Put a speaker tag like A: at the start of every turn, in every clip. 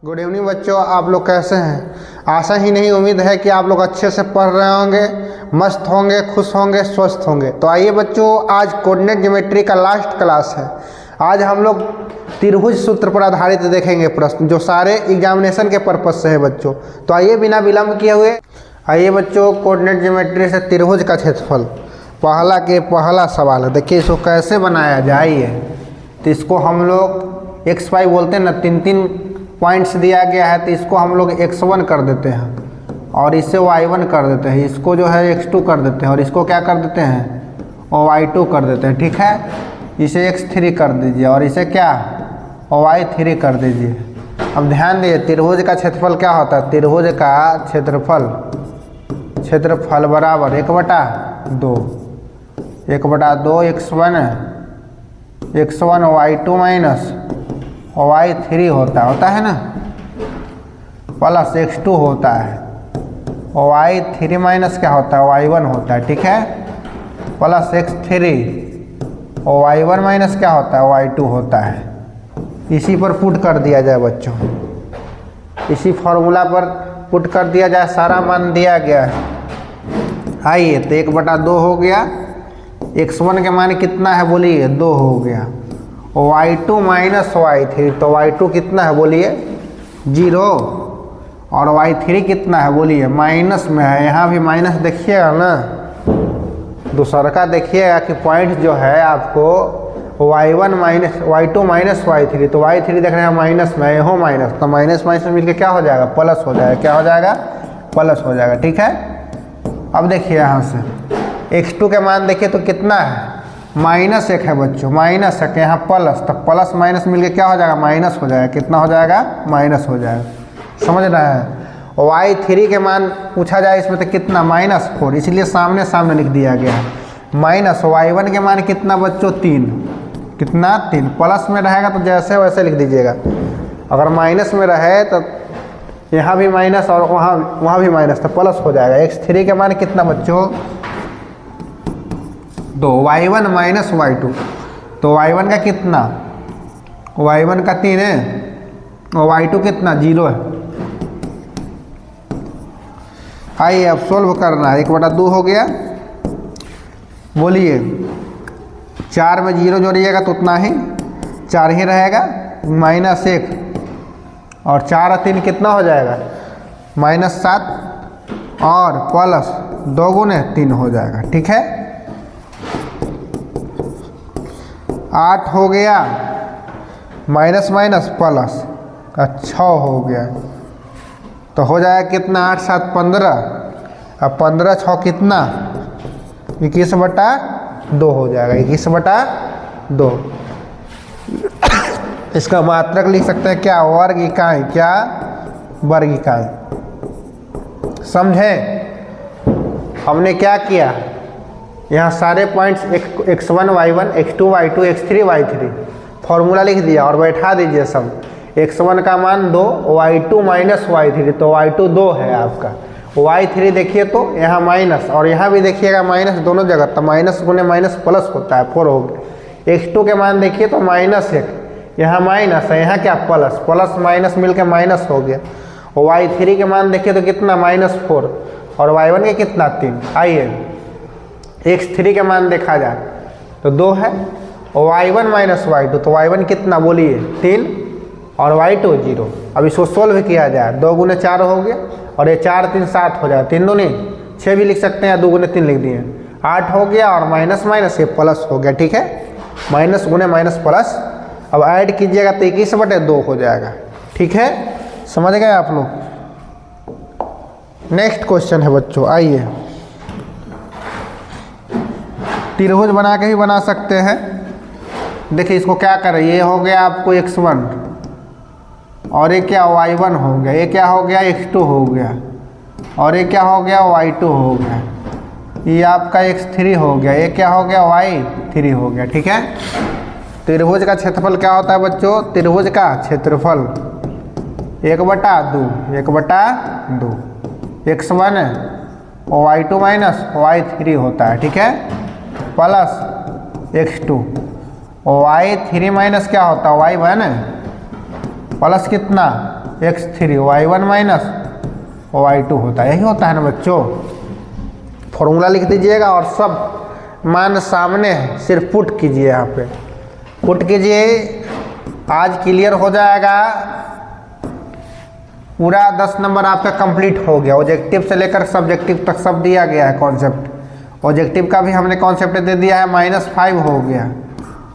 A: Good evening बच्चों, आप लोग कैसे हैं। आशा ही नहीं उम्मीद है कि आप लोग अच्छे से पढ़ रहे होंगे, मस्त होंगे, खुश होंगे, स्वस्थ होंगे। तो आइए बच्चों, आज कोऑर्डिनेट ज्योमेट्री का लास्ट क्लास है। आज हम लोग त्रिभुज सूत्र पर आधारित देखेंगे प्रश्न, जो सारे एग्जामिनेशन के पर्पज से है बच्चों। तो आइए बिना विलम्ब किए हुए आइए बच्चों, कोऑर्डिनेट ज्योमेट्री से त्रिभुज का क्षेत्रफल पहला सवाल है। देखिए इसको कैसे बनाया जाए। तो इसको हम लोग एक्स वाई बोलते हैं ना, तीन पॉइंट्स दिया गया है, तो इसको हम लोग x1 कर देते हैं और इसे y1 कर देते हैं, इसको जो है x2 कर देते हैं और इसको क्या कर देते हैं और y2 कर देते हैं। ठीक है, इसे x3 कर दीजिए और इसे क्या और y3 कर दीजिए। अब ध्यान दीजिए, त्रिभुज का क्षेत्रफल क्या होता है। त्रिभुज का क्षेत्रफल बराबर 1/2 x1 y2 माइनस y3 होता है ना, प्लस x2 होता है और y3 माइनस क्या होता है y1 होता है। ठीक है, प्लस x3 और y1 माइनस क्या होता है y2 होता है। इसी पर पुट कर दिया जाए बच्चों, इसी फॉर्मूला पर पुट कर दिया जाए, सारा मान दिया गया है। आइए, तो 1/2 हो गया, x1 के मान कितना है बोलिए 2 हो गया, y2 माइनस y3, तो y2 कितना है बोलिए 0 और y3 कितना है बोलिए माइनस में है। यहाँ भी माइनस देखिएगा ना, दूसरा का देखिएगा कि पॉइंट जो है आपको y1 minus y2 minus y3, तो y3 देख रहे हैं माइनस में, यहाँ माइनस, तो माइनस माइनस मिलकर क्या हो जाएगा प्लस हो जाएगा। क्या हो जाएगा प्लस हो जाएगा। ठीक है, अब देखिए यहाँ से x2 के मान देखिए तो कितना है -1 है बच्चों, -1 यहाँ प्लस, तो प्लस माइनस मिलके क्या हो जाएगा माइनस हो जाएगा। कितना हो जाएगा माइनस हो जाएगा, समझ रहे हैं। और y3 के मान पूछा जाए इसमें तो कितना -4, इसलिए सामने सामने लिख दिया गया है माइनस। y1 के मान कितना बच्चों 3, कितना 3, प्लस में रहेगा तो जैसे वैसे लिख दीजिएगा। अगर माइनस में रहे तो यहाँ भी माइनस और वहाँ भी माइनस, तो प्लस हो जाएगा। x3 के मान कितना बच्चों 2, y1 माइनस y2, तो y1 का कितना y1 का 3 है और y2 कितना 0 है। आइए अब सोल्व करना है। 1/2 हो गया, बोलिए 4 में 0 जोड़िएगा तो उतना ही 4 ही रहेगा, -1 और 4 और 3 कितना हो जाएगा -7 और प्लस 2 गुने 3 हो जाएगा। ठीक है, 8 हो गया, माइनस माइनस प्लस का 6 हो गया, तो हो जाएगा कितना 8 7 15, अब 15 6 कितना 21/2 हो जाएगा, 21/2। इसका मात्रक लिख सकते हैं क्या वर्ग इकाई, क्या वर्ग इकाई। समझे हमने क्या किया, यहाँ सारे points x1 y1 x2 y2 x3 y3 formula लिख दिया और बैठा दीजिए सब। x1 का मान 2, y2 माइनस y3, तो y2 2 है आपका, y3 देखिए तो यहाँ माइनस और यहाँ भी देखिएगा माइनस, दोनों जगह, तो माइनस गुने माइनस प्लस होता है 4 हो गया। x2 के मान देखिए तो -1, यहाँ माइनस है, यहाँ क्या प्लस, प्लस माइनस मिलकर माइनस हो गया। और y3 के मान देखिए तो कितना -4 और y1 के कितना 3। आइए x3 के मान देखा जाए तो 2 है और y1 माइनस y2, तो y1 कितना बोलिए 3 और y2 0। अब इसको सोल्व किया जाए, 2 गुने 4 हो गया और ये 4 3 7 हो जाएगा, 3 दूनी 6 भी लिख सकते हैं, 2 गुने 3 लिख दिए, 8 हो गया और माइनस माइनस ये प्लस हो गया। ठीक है, माइनस गुने माइनस प्लस, अब ऐड कीजिएगा तो 21/2 हो जाएगा। ठीक है, समझ गए आप लोग। नेक्स्ट क्वेश्चन है बच्चों, आइए त्रिभुज बना के ही बना सकते हैं। देखिए इसको क्या करें, ये हो गया आपको x1 और ये क्या y1 हो गया, ये क्या हो गया x2 हो गया और ये क्या हो गया y2 हो गया, ये आपका x3 हो गया, ये क्या हो गया y3 हो गया। ठीक है, त्रिभुज का क्षेत्रफल क्या होता है बच्चों, त्रिभुज का क्षेत्रफल 1/2 x1 और y2 माइनस y3 होता है। ठीक है, प्लस x2 और y3 माइनस क्या होता है y1 प्लस कितना x3 y1 माइनस y2 होता है। यही होता है ना बच्चों। फॉर्मूला लिख दीजिएगा और सब मान सामने है, सिर्फ पुट कीजिए, यहाँ पे पुट कीजिए। आज क्लियर हो जाएगा, पूरा 10 नंबर आपका कंप्लीट हो गया। ऑब्जेक्टिव से लेकर सब्जेक्टिव तक सब दिया गया है कॉन्सेप्ट। ऑब्जेक्टिव का भी हमने कॉन्सेप्ट दे दिया है, -5 हो गया।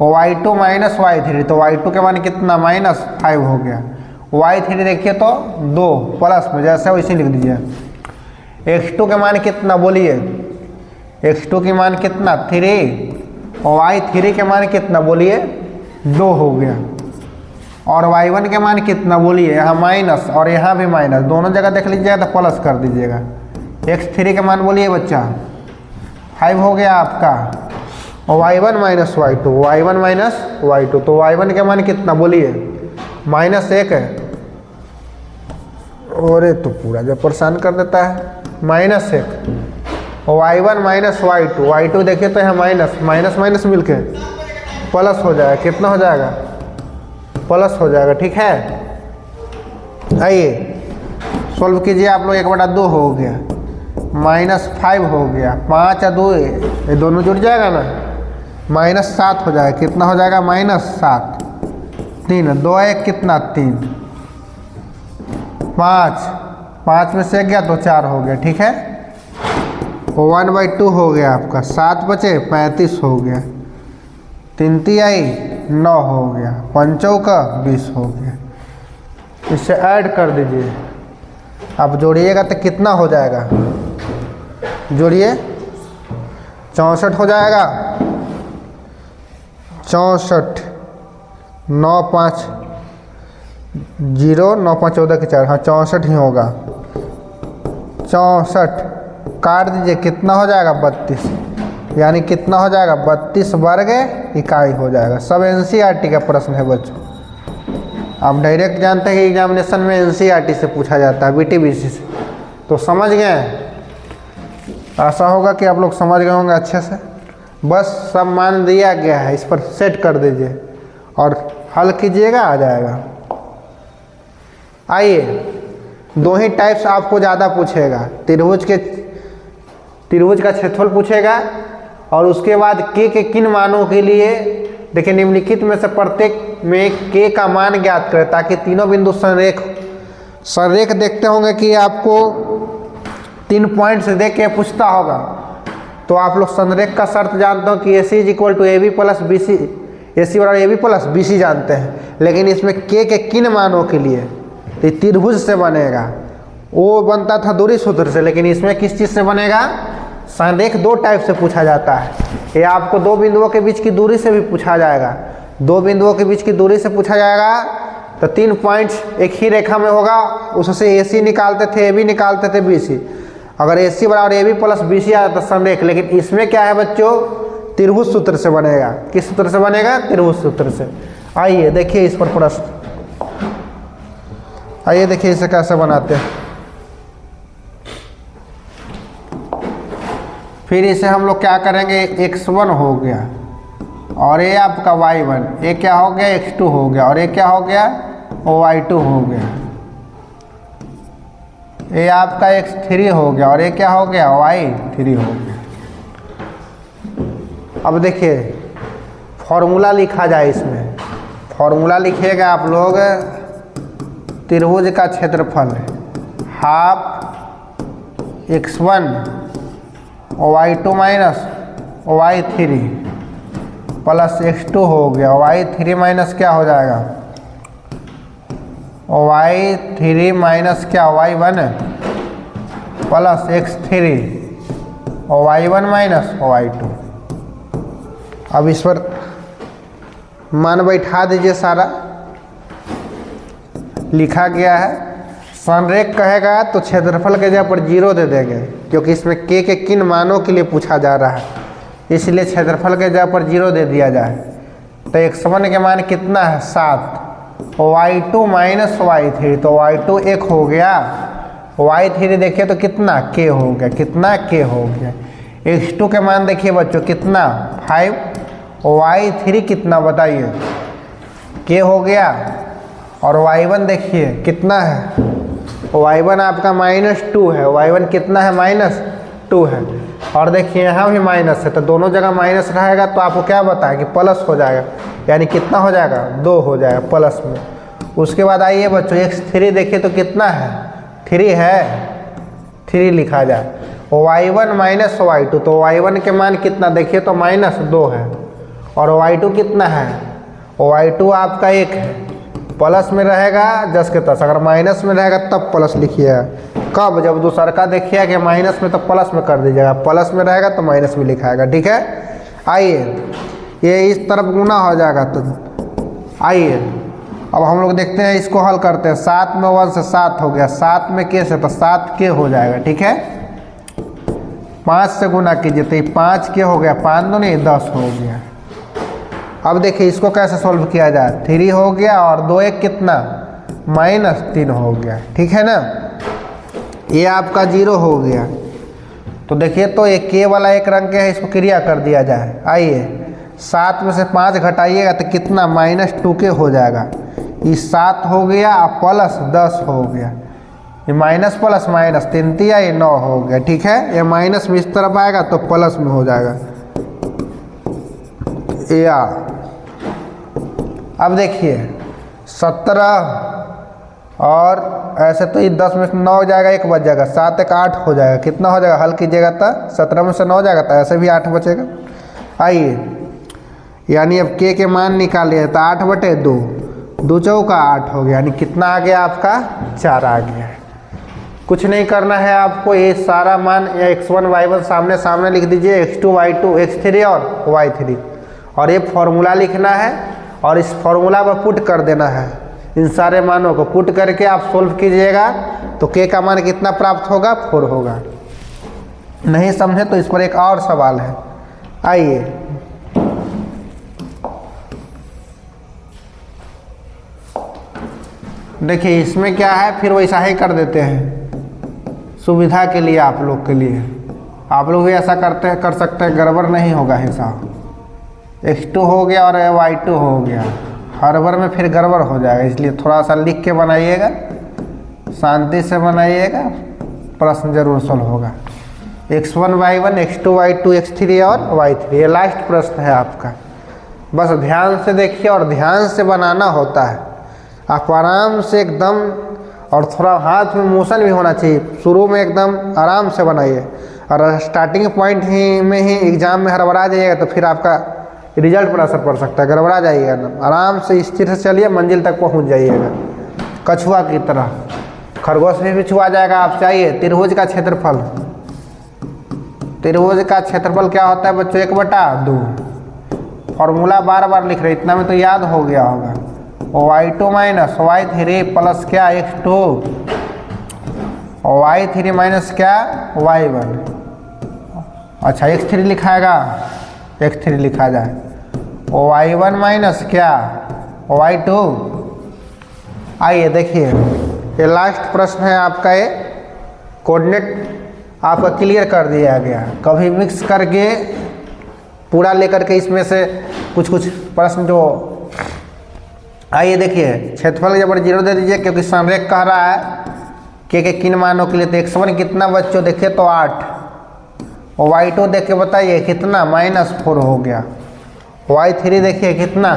A: y2 माइनस y3, तो y2 के मान कितना -5 हो गया। y3 देखिए तो 2 प्लस में जैसे वैसे लिख दीजिए। x2 के मान कितना बोलिए, x2 के मान कितना 3 और y3 के मान कितना बोलिए 2 हो गया। और y1 के मान कितना बोलिए, यहाँ माइनस और यहाँ भी माइनस, दोनों जगह देख लीजिएगा तो प्लस कर दीजिएगा। x3 के मान बोलिए बच्चा 5 हो गया आपका। और y1 minus y2, y1 minus y2, तो y1 के मान कितना बोलिए -1 है। और तो पूरा जो परेशान कर देता है, -1 और y1 माइनस y2, y2 देखिए तो यहाँ माइनस माइनस माइनस मिलके प्लस हो जाएगा। कितना हो जाएगा, प्लस हो जाएगा। ठीक है, आइए सॉल्व कीजिए आप लोग। 1/2 हो गया, -5 हो गया, 5 और 2 ये दोनों जुड़ जाएगा ना, -7 हो जाएगा। कितना हो जाएगा -7, 3 2 1 कितना 3, 5 में से गया तो 4 हो गया। ठीक है, 1/2 हो गया आपका, 7 बचे 35 हो गया, 3 3 आई 9 हो गया, 5 का 20 हो गया। इसे ऐड कर दीजिए, अब जोड़िएगा तो कितना हो जाएगा, जोड़िए 64 हो जाएगा। 64 9 5 0 9 5 14 के 4, हाँ 64 ही होगा। 64 काट दीजिए, कितना हो जाएगा 32, यानी कितना हो जाएगा 32 वर्ग इकाई हो जाएगा। सब NCERT का प्रश्न है बच्चों। आप डायरेक्ट जानते हैं कि एग्जामिनेशन में NCERT से पूछा जाता है, BTBC से, तो समझ गए। आशा होगा कि आप लोग समझ गए होंगे अच्छे से। बस सब मान दिया गया है, इस पर सेट कर दीजिए और हल कीजिएगा, आ जाएगा। आइए, 2 ही टाइप्स आपको ज़्यादा पूछेगा, त्रिभुज का क्षेत्रफल पूछेगा और उसके बाद के किन मानों के लिए। देखिए, निम्नलिखित में से प्रत्येक में के का मान ज्ञात करें, ताकि तीनों बिंदु संरेख देखते होंगे कि आपको 3 पॉइंट से देख के पूछता होगा, तो आप लोग संरेख का शर्त जानते हो कि AC = AB + BC, AC = AB + BC जानते हैं। लेकिन इसमें के किन मानों के लिए, तो त्रिभुज से बनेगा। वो बनता था दूरी सूत्र से, लेकिन इसमें किस चीज़ से बनेगा, संरेख 2 टाइप से पूछा जाता है। ये आपको 2 बिंदुओं के बीच की दूरी से भी पूछा जाएगा, 2 बिंदुओं के बीच की दूरी से पूछा जाएगा। तो 3 पॉइंट्स एक ही रेखा में होगा, उससे AC निकालते थे, AB निकालते थे, BC। अगर AC = AB + BC आया तो संरेख। लेकिन इसमें क्या है बच्चों, त्रिभुज सूत्र से बनेगा। किस सूत्र से बनेगा, त्रिभुज सूत्र से। आइए देखिए इस पर प्रश्न, आइए देखिए इसे कैसे बनाते हैं। फिर इसे हम लोग क्या करेंगे, x1 हो गया और ये आपका y1, ये क्या हो गया x2 हो गया और ये क्या हो गया y2 हो गया। ये आपका x3 हो गया और ये क्या हो गया y3 हो गया। अब देखिए फॉर्मूला लिखा जाए, इसमें फॉर्मूला लिखिएगा आप लोग। त्रिभुज का क्षेत्रफल ½ x1 y2 minus y3 plus x2 हो गया, y3 माइनस क्या हो जाएगा, y3 माइनस क्या y1 प्लस x3 और y1 माइनस y2। अब इस पर मान बैठा दीजिए, सारा लिखा गया है। संरेख कहेगा तो क्षेत्रफल के जगह पर 0 दे देंगे, क्योंकि इसमें के किन मानों के लिए पूछा जा रहा है, इसलिए क्षेत्रफल के जगह पर 0 दे दिया जाए। तो x1 के मान कितना है 7 और y2 माइनस y3, तो y2 1 हो गया, y3 देखिए तो कितना k हो गया, कितना k हो गया। x2 के मान देखिए बच्चों कितना 5 और y3 कितना बताइए, k हो गया और y1 देखिए कितना है, y1 आपका -2 है, y1 कितना है -2 है। और देखिए यहाँ भी माइनस है, तो दोनों जगह माइनस रहेगा तो आपको क्या बताया कि प्लस हो जाएगा, यानी कितना हो जाएगा 2 हो जाएगा प्लस में। उसके बाद आइए बच्चों x3 देखिए तो कितना है 3 है, 3 लिखा जाए। y1 माइनस y2, तो y1 के मान कितना देखिए तो -2 है, और y2 कितना है, y2 आपका 1 है। प्लस में रहेगा जस के तस, अगर माइनस में रहेगा तब प्लस लिखिएगा। कब, जब दूसरा का देखिए कि माइनस में तो प्लस में कर दीजिएगा, प्लस में रहेगा तो माइनस में लिखाएगा, ठीक है। आइए ये इस तरफ गुना हो जाएगा, तो आइए अब हम लोग देखते हैं, इसको हल करते हैं। 7 में 1 से 7 हो गया, 7 में के से तो 7 के हो जाएगा, ठीक है। 5 से गुना कीजिए तो 5 के हो गया, 5 दूनी 10 हो गया। अब देखिए इसको कैसे सॉल्व किया जाए, 3 हो गया और 2 1 कितना -3 हो गया, ठीक है ना। ये आपका 0 हो गया। तो देखिए तो एक के वाला एक रंग के है, इसको क्रिया कर दिया जाए। आइए 7 में से 5 घटाइएगा तो कितना -2 के हो जाएगा। ये 7 हो गया और प्लस 10 हो गया, ये माइनस प्लस माइनस 3 तिया ये 9 हो गया, ठीक है। ये माइनस में इस तरफ आएगा तो प्लस में हो जाएगा या। अब देखिए 17 और ऐसे तो ये 10 में से 9 हो जाएगा, 1 बच जाएगा, 7 1 8 हो जाएगा, कितना हो जाएगा, हल कीजिएगा तो 17 में से 9 हो जाएगा तो ऐसे भी 8 बचेगा। आइए यानी अब के मान निकालिए तो 8/2, 2 चौका 8 हो गया, यानी कितना आ गया आपका 4 आ गया। कुछ नहीं करना है आपको, ये सारा मान या x1 y1 सामने सामने लिख दीजिए, x2 y2 x3 और y3, और ये फॉर्मूला लिखना है और इस फॉर्मूला पर पुट कर देना है। इन सारे मानों को पुट करके आप सोल्व कीजिएगा तो के का मान कितना प्राप्त होगा 4 होगा। नहीं समझे तो इस पर एक और सवाल है। आइए देखिए इसमें क्या है, फिर वैसा ही कर देते हैं सुविधा के लिए, आप लोग के लिए। आप लोग भी ऐसा कर सकते हैं, गड़बड़ नहीं होगा हिसाब। x2 हो गया और y2 हो गया, हर बार में फिर गड़बड़ हो जाएगा, इसलिए थोड़ा सा लिख के बनाइएगा, शांति से बनाइएगा, प्रश्न जरूर सॉल्व होगा। x1 y1 x2 y2 x3 और y3, ये लास्ट प्रश्न है आपका। बस ध्यान से देखिए और ध्यान से बनाना होता है, आप आराम से एकदम, और थोड़ा हाथ में मोशन भी होना चाहिए। शुरू में एकदम आराम से बनाइए, और स्टार्टिंग पॉइंट ही में ही एग्जाम में हड़बड़ा जाइएगा तो फिर आपका रिजल्ट पर असर पड़ सकता है, गड़बड़ा जाइएगा ना। आराम से स्थिर से चलिए, मंजिल तक पहुंच जाइएगा, कछुआ की तरह। खरगोश भी छुआ जाएगा। आप चाहिए त्रिभुज का क्षेत्रफल, त्रिभुज का क्षेत्रफल क्या होता है बच्चों 1/2। फॉर्मूला बार बार लिख रहे, इतना में तो याद हो गया होगा। y2 माइनस y3 प्लस क्या x2, y3 माइनस क्या y1। अच्छा x3 लिखाएगा, x3 लिखा जाए, y1 माइनस क्या y2। आइए देखिए ये लास्ट प्रश्न है आपका, ये कोऑर्डिनेट आपका क्लियर कर दिया गया। कभी मिक्स करके पूरा लेकर के इसमें से कुछ कुछ प्रश्न जो। आइए देखिए क्षेत्रफल जब 0 दे दीजिए, क्योंकि संरेख कह रहा है के किन मानों के लिए। तो x1 कितना बच्चों देखिए तो 8, और y2 देख के बताइए कितना -4 हो गया। y3 देखिए कितना,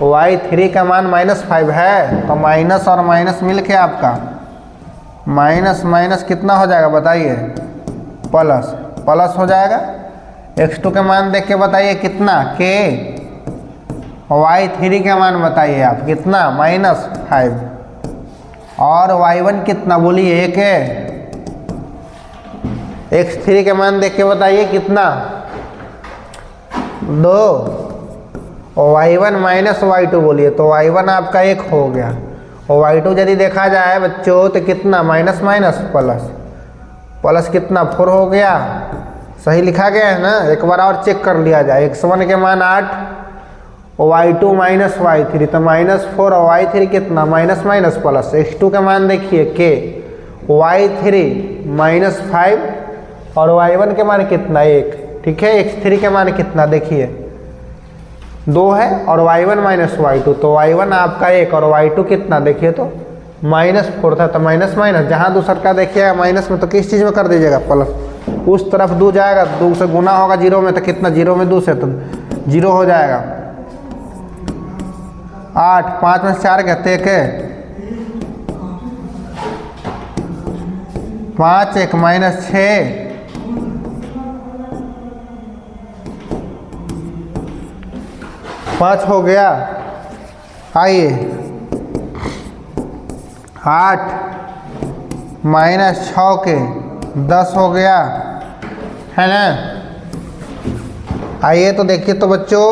A: y3 का मान -5 है, तो माइनस और माइनस मिल के आपका माइनस माइनस कितना हो जाएगा बताइए, प्लस प्लस हो जाएगा। x2 का मान देख के बताइए कितना k, y3 का मान बताइए आप कितना -5, और y1 कितना बोलिए 1 है। x3 के मान देख के बताइए कितना 2, और y1 माइनस y2 बोलिए तो y1 आपका 1 हो गया, और y2 यदि देखा जाए बच्चों तो कितना माइनस माइनस प्लस, प्लस कितना 4 हो गया। सही लिखा गया है ना, एक बार और चेक कर लिया जाए। x1 के मान 8, y2 माइनस y3 तो -4, और y3 कितना माइनस माइनस प्लस। x2 का मान देखिए k, y3 -5, और y1 के मान कितना 1, ठीक है। x3 के मान कितना देखिए 2 है और y1 माइनस y2, तो y1 आपका 1 और y2 कितना देखिए तो -4 था, तो माइनस माइनस जहाँ दूसर का देखिएगा माइनस में तो किस चीज़ में कर दीजिएगा प्लस, उस तरफ 2 जाएगा, 2 से गुना होगा 0 में तो कितना 0 में 2 से तो 0 हो जाएगा। 8 5 में 4 कहते के 5 1 माइनस 6 5 हो गया। आइए 8 माइनस 6 के 10 हो गया, है ना। आइए तो देखिए तो बच्चों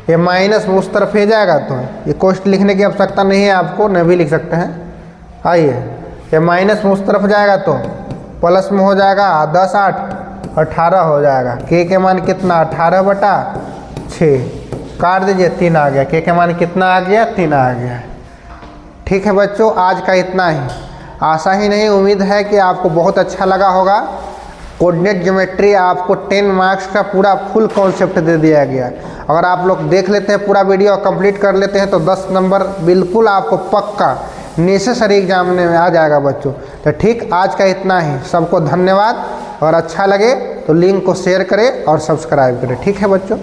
A: ये माइनस उस तरफ ही जाएगा, तो ये कोष्ट लिखने की आवश्यकता नहीं है आपको, नहीं भी लिख सकते हैं। आइए ये माइनस उस तरफ जाएगा तो प्लस में हो जाएगा 10 8 18 हो जाएगा। के मान कितना 18/6, काट दीजिए 3 आ गया। के मान कितना आ गया 3 आ गया। ठीक है बच्चों, आज का इतना ही। आशा ही नहीं उम्मीद है कि आपको बहुत अच्छा लगा होगा। कोऑर्डिनेट ज्योमेट्री आपको 10 मार्क्स का पूरा फुल कॉन्सेप्ट दे दिया गया। अगर आप लोग देख लेते हैं पूरा वीडियो कंप्लीट कर लेते हैं तो 10 नंबर बिल्कुल आपको पक्का नेसेसरी एग्जाम में आ जाएगा बच्चों। तो ठीक, आज का इतना ही। सबको धन्यवाद, और अच्छा लगे तो लिंक को शेयर करें और सब्सक्राइब करें। ठीक है बच्चों।